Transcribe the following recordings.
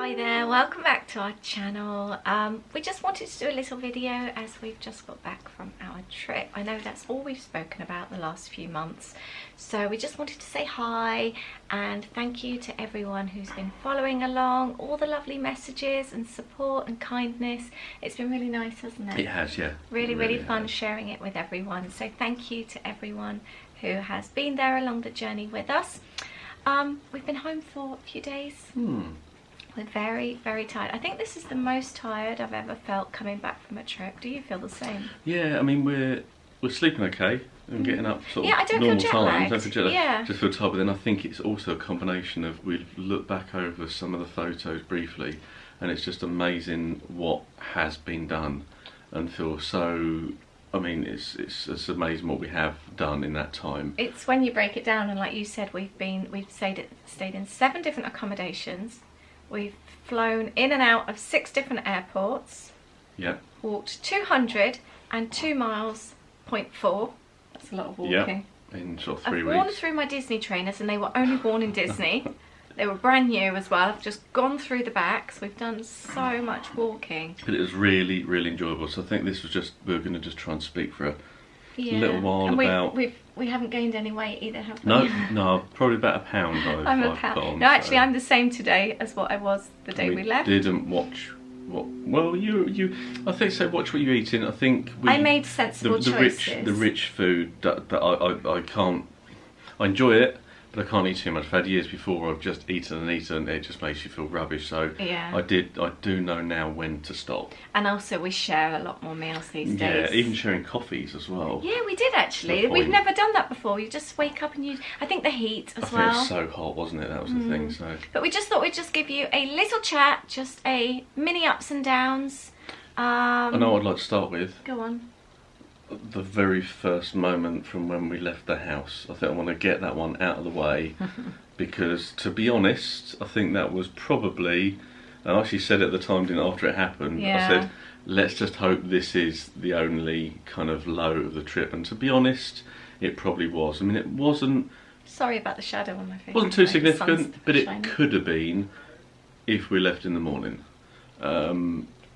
Hi there, welcome back to our channel. We just wanted to do a little video as we've just got back from our trip. I know that's all we've spoken about the last few months, so we just wanted to say hi and thank you to everyone who's been following along, all the lovely messages and support and kindness. It's been really nice, hasn't it? It has, yeah. Really fun sharing it with everyone, so thank you to everyone who has been there along the journey with us. We've been home for a few days. We're very tired. I think this is the most tired I've ever felt coming back from a trip. Do you feel the same? Yeah, I mean we're sleeping okay and getting up sort of I don't normal feel times. jet-lagged. Don't feel jet-lagged. Yeah. Just feel tired, but then I think it's also a combination of we've looked back over some of the photos briefly and it's just amazing what has been done and feel so, I mean it's amazing what we have done in that time. It's when you break it down, and like you said, we've stayed in 7 different accommodations. We've flown in and out of 6 different airports. Yeah. Walked 202 miles, 0.4. That's a lot of walking. Yeah. In sort of 3 weeks. I've worn through my Disney trainers, and they were only worn in Disney. They were brand new as well. I've just gone through the backs. We've done so much walking. But it was really enjoyable. So I think this was just, we were going to just try and speak for a little while and about. We haven't gained any weight either, have we? No, probably about a pound. I'm a pound. No, actually, I'm the same today as what I was the day we left. Didn't watch what? Well, you. I think so. Watch what you're eating. I think I made sensible choices. The rich food that I can't. I enjoy it, but I can't eat too much. I've had years before where I've just eaten, it just makes you feel rubbish. So yeah. I do know now when to stop. And also we share a lot more meals these days. Yeah, even sharing coffees as well. Yeah, we did actually. We've never done that before. You just wake up and I think the heat as well. I think it was so hot, wasn't it? That was the thing. So. But we just thought we'd just give you a little chat, just a mini ups and downs. I know what I'd like to start with. Go on. The very first moment from when we left the house. I think I want to get that one out of the way because, to be honest, I think that was probably, and I actually said at the time, didn't after it happened, yeah. I said, let's just hope this is the only kind of low of the trip. And to be honest, it probably was. I mean, it wasn't... Sorry about the shadow on my face. Wasn't too significant, but it could have been if we left in the morning.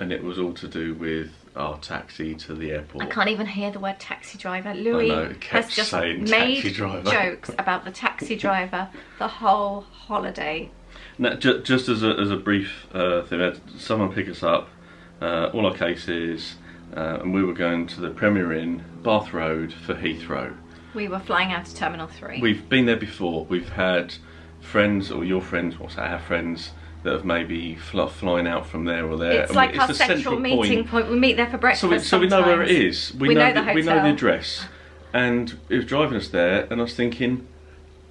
And it was all to do with our taxi to the airport. I can't even hear the word taxi driver. Louis has just made jokes about the taxi driver the whole holiday. Now, just as a brief thing, we had someone pick us up, all our cases, and we were going to the Premier Inn, Bath Road for Heathrow. We were flying out of Terminal 3. We've been there before. We've had friends, or your friends, our friends, that have maybe flying out from there or there. It's like our central meeting point. We meet there for breakfast. So we know where it is. We know the hotel. We know the address. And it was driving us there, and I was thinking,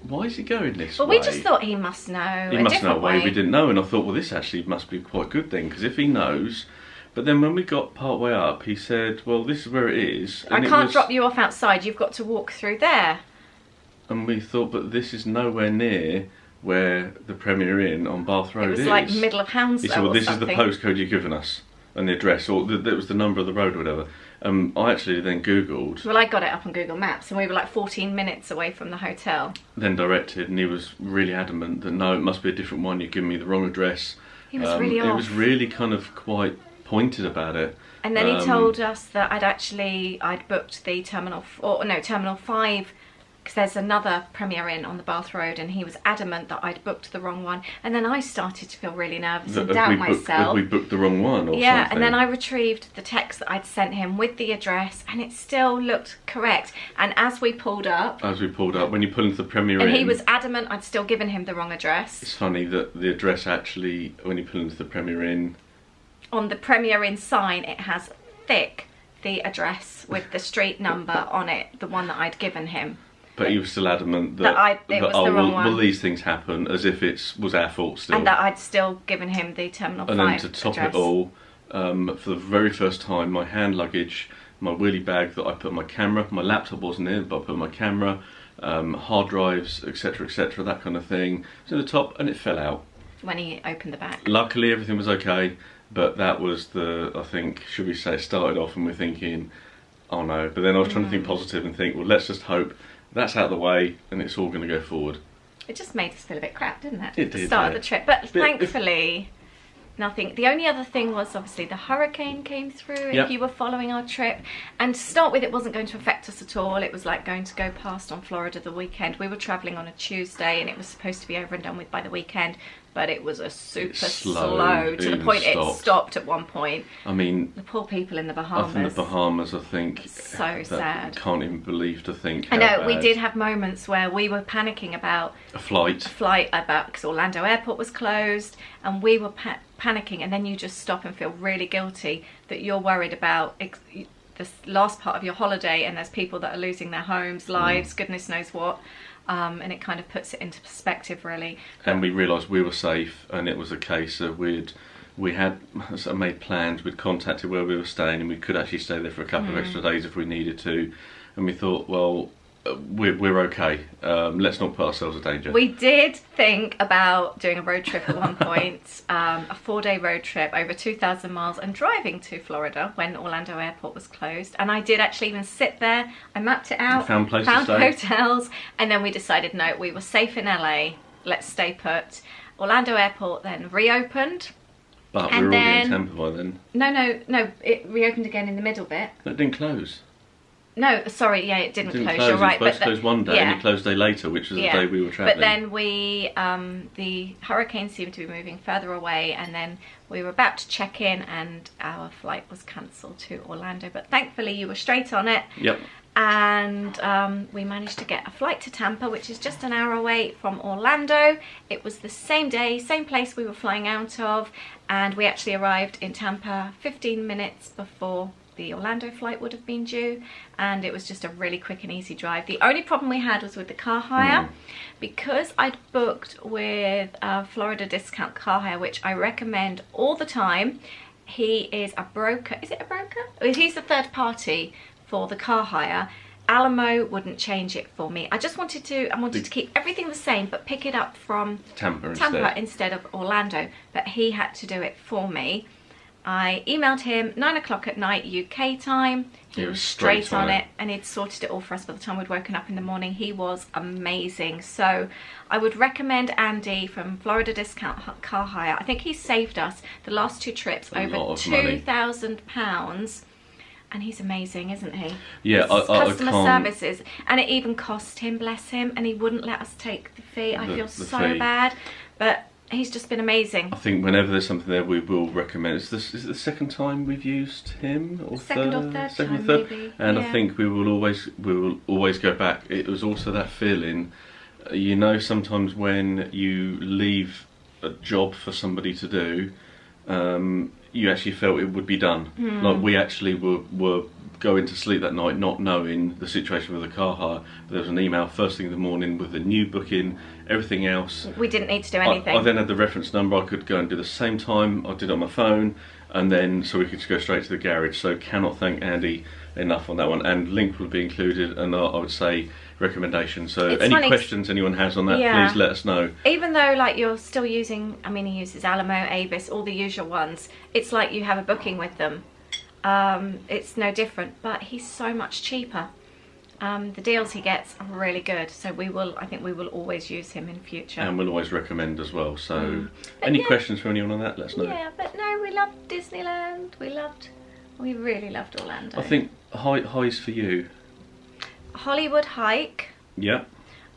why is he going this way? Well, we just thought he must know. He must know a way we didn't know, and I thought, well, this actually must be quite a good thing, because if he knows. But then when we got part way up, he said, well, this is where it is. I can't drop you off outside. You've got to walk through there. And we thought, but this is nowhere near where the Premier Inn on Bath Road is. It was like middle of Hounslow. He said, well, this is the postcode you've given us and the address, or that was the number of the road or whatever. I actually then Googled. Well, I got it up on Google Maps, and we were like 14 minutes away from the hotel. Then directed, and he was really adamant that no, it must be a different one. You've given me the wrong address. He was really off. It was really kind of quite pointed about it. And then he told us that I'd booked the Terminal 5. Because there's another Premier Inn on the Bath Road, and he was adamant that I'd booked the wrong one. And then I started to feel really nervous and doubt myself. Have we booked the wrong one or something? And then I retrieved the text that I'd sent him with the address, and it still looked correct. And as we pulled up, when you pull into the Premier Inn... And he was adamant I'd still given him the wrong address. It's funny that the address actually, when you pull into the Premier Inn... On the Premier Inn sign, it has thick the address with the street number on it, the one that I'd given him. But he was still adamant that it was the wrong one. Well, these things happen, as if it was our fault still. And that I'd still given him the Terminal 5 address. And then to top address. it all, for the very first time, my hand luggage, my wheelie bag that I put my camera, my laptop wasn't in, but I put my camera, hard drives, etc., that kind of thing, was in the top, and it fell out. When he opened the back. Luckily, everything was okay, but that was I think, should we say, it started off and we're thinking, oh no. But then I was trying to think positive and think, well, let's just hope that's out of the way and it's all going to go forward. It just made us feel a bit crap, didn't it? It did. The start of the trip. But thankfully, nothing. The only other thing was obviously the hurricane came through. Yep. If you were following our trip, and to start with, it wasn't going to affect us at all. It was like going to go past on Florida the weekend. We were traveling on a Tuesday, and it was supposed to be over and done with by the weekend, but it was a super slow to the point it stopped at one point. I mean, the poor people in the Bahamas. Up in the Bahamas, I think. So sad. Can't even believe to think. I know, we did have moments where we were panicking about a flight because Orlando Airport was closed, and we were panicking, and then you just stop and feel really guilty that you're worried about the last part of your holiday, and there's people that are losing their homes, lives, goodness knows what. And it kind of puts it into perspective, really. And we realised we were safe, and it was a case of we had sort of made plans, we'd contacted where we were staying, and we could actually stay there for a couple of extra days if we needed to. And we thought, well, we're okay. Let's not put ourselves in danger. We did think about doing a road trip at one point, a 4-day road trip over 2,000 miles and driving to Florida when Orlando Airport was closed. And I did actually even sit there. I mapped it out, found hotels, and then we decided, no, we were safe in LA. Let's stay put. Orlando Airport then reopened. But we were all in Tampa by then. No, it reopened again in the middle bit. It didn't close. No, sorry, yeah, it didn't close. You're right. It was supposed to close one day, and it closed a day later, which was the day we were travelling. But then the hurricane seemed to be moving further away, and then we were about to check in, and our flight was cancelled to Orlando. But thankfully, you were straight on it. Yep. And we managed to get a flight to Tampa, which is just an hour away from Orlando. It was the same day, same place we were flying out of, and we actually arrived in Tampa 15 minutes before the Orlando flight would have been due, and it was just a really quick and easy drive. The only problem we had was with the car hire, because I'd booked with Florida Discount Car Hire, which I recommend all the time. He is a broker. Is it a broker? He's the third party for the car hire. Alamo wouldn't change it for me. I wanted to keep everything the same, but pick it up from Tampa instead of Orlando, but he had to do it for me. I emailed him 9 o'clock at night UK time. He was straight on it, and he'd sorted it all for us by the time we'd woken up in the morning. He was amazing. So I would recommend Andy from Florida Discount Car Hire. I think he saved us the last 2 trips over £2,000, and he's amazing, isn't he? Yeah, customer services, and it even cost him, bless him, and he wouldn't let us take the fee. I feel so bad, but he's just been amazing. I think whenever there's something there, we will recommend. Is it the second time we've used him, or second or third time, maybe? And I think we will always go back. It was also that feeling, you know, sometimes when you leave a job for somebody to do, you actually felt it would be done. Like we actually were going to sleep that night not knowing the situation with the car hire. There was an email first thing in the morning with a new booking, everything else. We didn't need to do anything. I then had the reference number. I could go and do the same time. I did it on my phone, and then so we could just go straight to the garage. So cannot thank Andy enough on that one. And link will be included, and I would say recommendation. So any questions anyone has on that, please let us know. Even though like you're still using, I mean, he uses Alamo, Avis, all the usual ones. It's like you have a booking with them. It's no different, but he's so much cheaper. The deals he gets are really good, so I think we will always use him in future. And we'll always recommend as well. So any questions for anyone on that, let us know. Yeah, but no, we loved Disneyland. We really loved Orlando. I think highs for you. Hollywood hike. Yeah.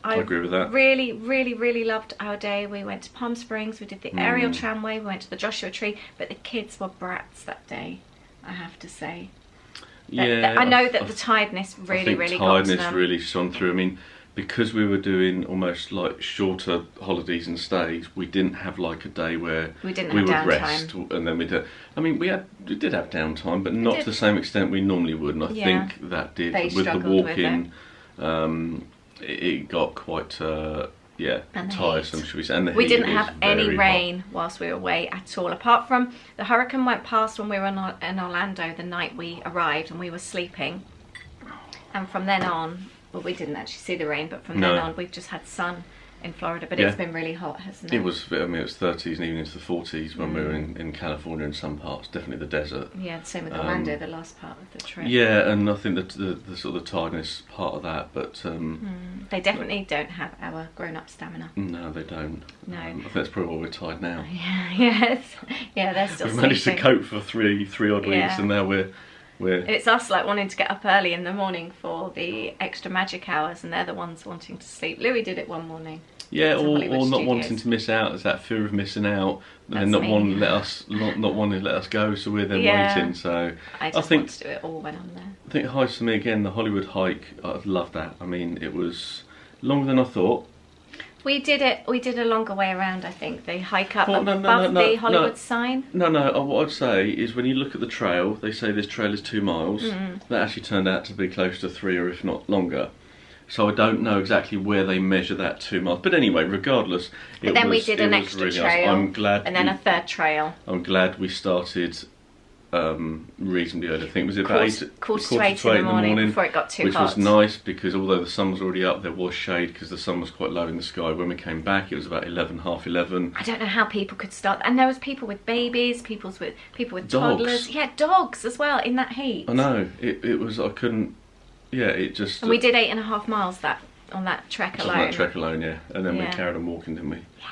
I agree with that. Really, really, really loved our day. We went to Palm Springs, we did the aerial tramway, we went to the Joshua Tree, but the kids were brats that day, I have to say. Yeah, I know that the tiredness really got to them. Tiredness really shone through. I mean, because we were doing almost like shorter holidays and stays, we didn't have like a day where we would rest, and then we did. I mean, we did have downtime, but not to the same extent we normally would. And I think that did with the walking. It got quite tiresome, should we say? And the we didn't have any rain whilst we were away at all, apart from the hurricane went past when we were in Orlando the night we arrived, and we were sleeping. And from then on, well, we didn't actually see the rain, but from then on we've just had sun in Florida, but Yeah. it's been really hot, hasn't it? It was, I mean, it was 30s and even into the 40s when we were in California in some parts, definitely the desert. Yeah, same with Orlando, the last part of the trip. Yeah, and I think the sort of the tiredness part of that, but They definitely don't have our grown-up stamina. no, they don't. No. I think that's probably why we're tired now. Yeah, yes. Yeah, they're still We've managed to sleeping. cope for three odd weeks, Yeah. and now we're It's us like wanting to get up early in the morning for the extra magic hours, and they're the ones wanting to sleep. Louis did it one morning. yeah, to or Hollywood not Studios. wanting to miss out. There's that fear of missing out, and then That's not me. wanting to let us not wanting to let us go, so we're then Yeah. waiting. So I just think want to do it all when I'm there. I think hikes for me again. The Hollywood hike, I've loved that. I mean, it was longer than I thought. We did a longer way around, I think. They hike up Well, no, above no, the Hollywood no. sign. No, what I'd say is when you look at the trail, they say this trail is 2 miles. That actually turned out to be close to 3 or if not longer. So I don't know exactly where they measure that 2 miles. But anyway, regardless, But then we did an extra trail, I'm glad and then a third trail. I'm glad we started reasonably early. I think was it about Quarter to eight in the morning before it got too which hot. was nice because although the sun was already up, there was shade because the sun was quite low in the sky. When we came back, it was about 11, half 11. I don't know how people could start, and there was people with babies, people with Dogs. toddlers, yeah, dogs as well in that heat. I know it was. I couldn't. Yeah, it just. And we did 8.5 miles on that trek just alone. on that trek alone, yeah, and then we Yeah. carried on walking, didn't we? Yeah.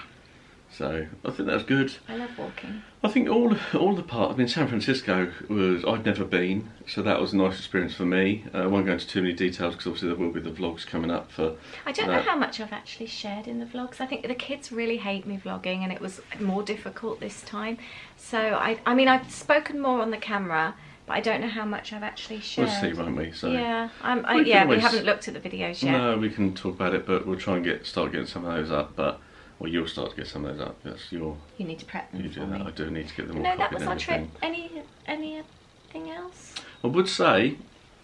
So I think that was good. I love walking. I think all the part. I mean, San Francisco was I'd never been, so that was a nice experience for me. I won't go into too many details because obviously there will be the vlogs coming up for. I don't know how much I've actually shared in the vlogs. I think the kids really hate me vlogging, and it was more difficult this time. So I mean, I've spoken more on the camera, but I don't know how much I've actually shared. We'll see, won't we? So Yeah, We we always- haven't looked at the videos yet. no, we can talk about it, but we'll try and start getting some of those up. But well, you'll start to get some of those up. That's your. You need to prep them You for do that. me. I do need to get them all No, that copied was and our trip. everything. Anything else? I would say,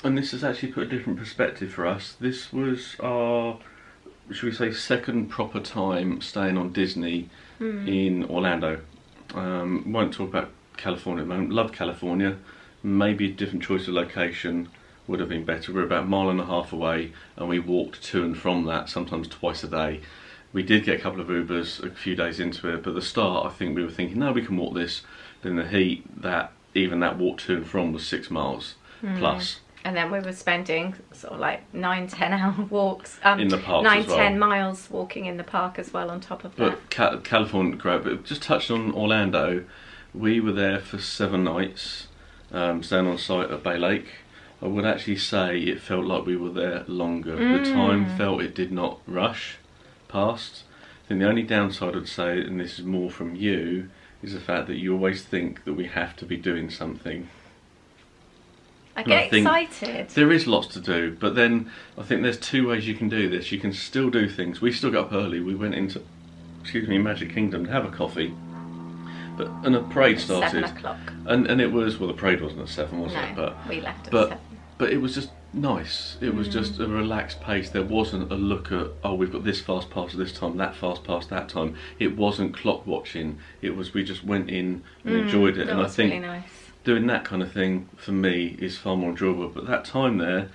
and this has actually put a different perspective for us. This was our, should we say, second proper time staying on Disney in Orlando. Won't talk about California at the moment. Love California. Maybe a different choice of location would have been better. We're about 1.5 miles away, and we walked to and from that sometimes twice a day. We did get a couple of Ubers a few days into it, but at the start I think we were thinking, no, we can walk this. Then the heat, even that walk to and from was 6 miles plus. And then we were spending sort of like 9-10 hour walks. In the parks as well. 9-10 miles walking in the park as well on top of that. But California, great. But just touched on Orlando, we were there for 7 nights, staying on site at Bay Lake. I would actually say it felt like we were there longer. The time felt it did not rush past. I think the only downside I'd say, and this is more from you, is the fact that you always think that we have to be doing something. I And I get think excited. There is lots to do, but then I think there's 2 ways you can do this. You can still do things. We still got up early. We went into, Magic Kingdom to have a coffee, and a parade started. 7 o'clock. And it was, well, the parade wasn't at 7, was it? No, we left at but 7. But it was just nice. It was just a relaxed pace. There wasn't a look at, oh, we've got this fast pass at this time, that fast pass that time. It wasn't clock watching. It was, we just went in and enjoyed it. That And I was think really nice. doing that kind of thing for me is far more enjoyable. But that time there,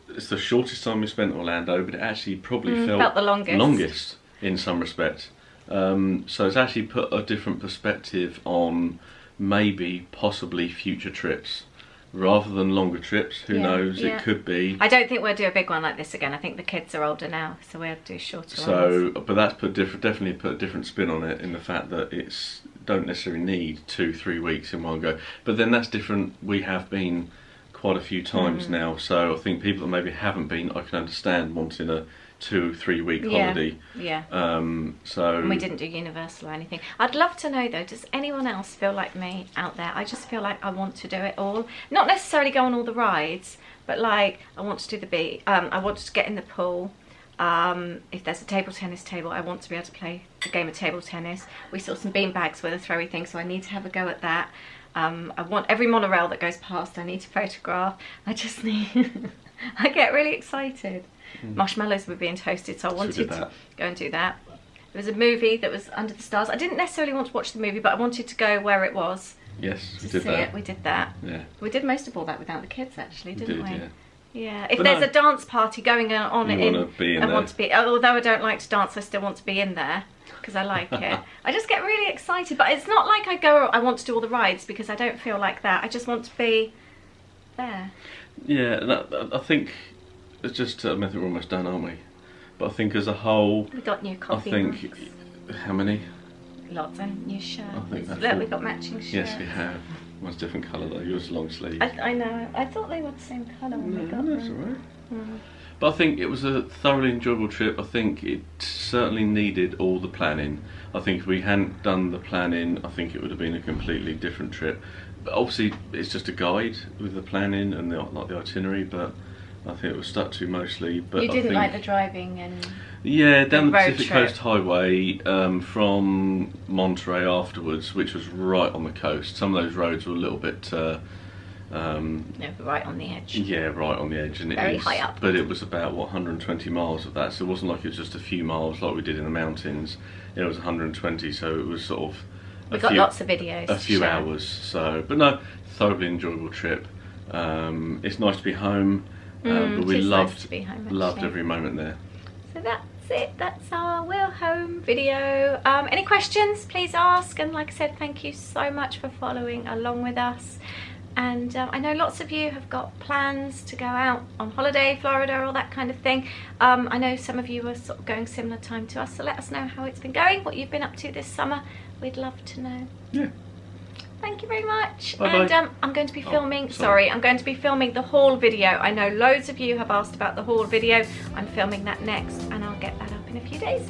it's the shortest time we spent in Orlando, but it actually probably felt the longest. in some respects. So it's actually put a different perspective on maybe, possibly future trips. Rather than longer trips, who knows, yeah. it could be. I don't think we'll do a big one like this again. I think the kids are older now, so we'll do shorter ones. So, but that's definitely put a different spin on it in the fact that it's don't necessarily need 2-3 weeks in one go. But then that's different. We have been quite a few times now, so I think people that maybe haven't been, I can understand wanting a 2-3 week holiday. Yeah. So And we didn't do Universal or anything. I'd love to know though, does anyone else feel like me out there? I just feel like I want to do it all. Not necessarily go on all the rides, but like I want to do the beach. I want to get in the pool. If there's a table tennis table, I want to be able to play a game of table tennis. We saw some bean bags with a throwy thing, so I need to have a go at that. I want every monorail that goes past, I need to photograph. I just need... I get really excited. Marshmallows were being toasted, so I wanted to go and do that. There was a movie that was Under the Stars. I didn't necessarily want to watch the movie, but I wanted to go where it was. Yes, we to did see that. it. We did that. Yeah. We did most of all that without the kids, actually, didn't we? Yeah. Yeah, if But there's no. a dance party going on You in, wanna be in I there. want to be. Although I don't like to dance, I still want to be in there because I like it. I just get really excited, but it's not like I go. I want to do all the rides because I don't feel like that. I just want to be there. Yeah, and I think it's just. I think we're almost done, aren't we? But I think as a whole, We got new I coffee think mugs. how many? Lots and new shirts. I think that's Look, all. we got matching shirts. Yes, we have. One's different colour though. Yours is long sleeve. I know. I thought they were the same colour when we got that's them. alright. Mm. But I think it was a thoroughly enjoyable trip. I think it certainly needed all the planning. I think if we hadn't done the planning, I think it would have been a completely different trip. But obviously, it's just a guide with the planning and not the itinerary. But I think it was stuck to mostly. But You I didn't think, like the driving and. yeah, down the road Pacific trip. Coast Highway from Monterey afterwards, which was right on the coast. Some of those roads were a little bit. Yeah, right on the edge. Yeah, right on the edge, and Very it is, high up. But it was about 120 miles of that, so it wasn't like it was just a few miles like we did in the mountains. It was 120, so it was sort of We got lots of videos. a to few share. hours. So, but no, thoroughly enjoyable trip. It's nice to be home, but we it is loved nice to be home, loved actually. every moment there. So that's it. That's our We're Home video. Any questions, please ask. And like I said, thank you so much for following along with us. And I know lots of you have got plans to go out on holiday, Florida, all that kind of thing. I know some of you are sort of going similar time to us, so let us know how it's been going, what you've been up to this summer. We'd love to know. Yeah. Thank you very much. Bye-bye. And I'm going to be filming, sorry. I'm going to be filming the haul video. I know loads of you have asked about the haul video. I'm filming that next and I'll get that up in a few days.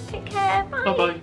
Take care. Bye. Bye bye.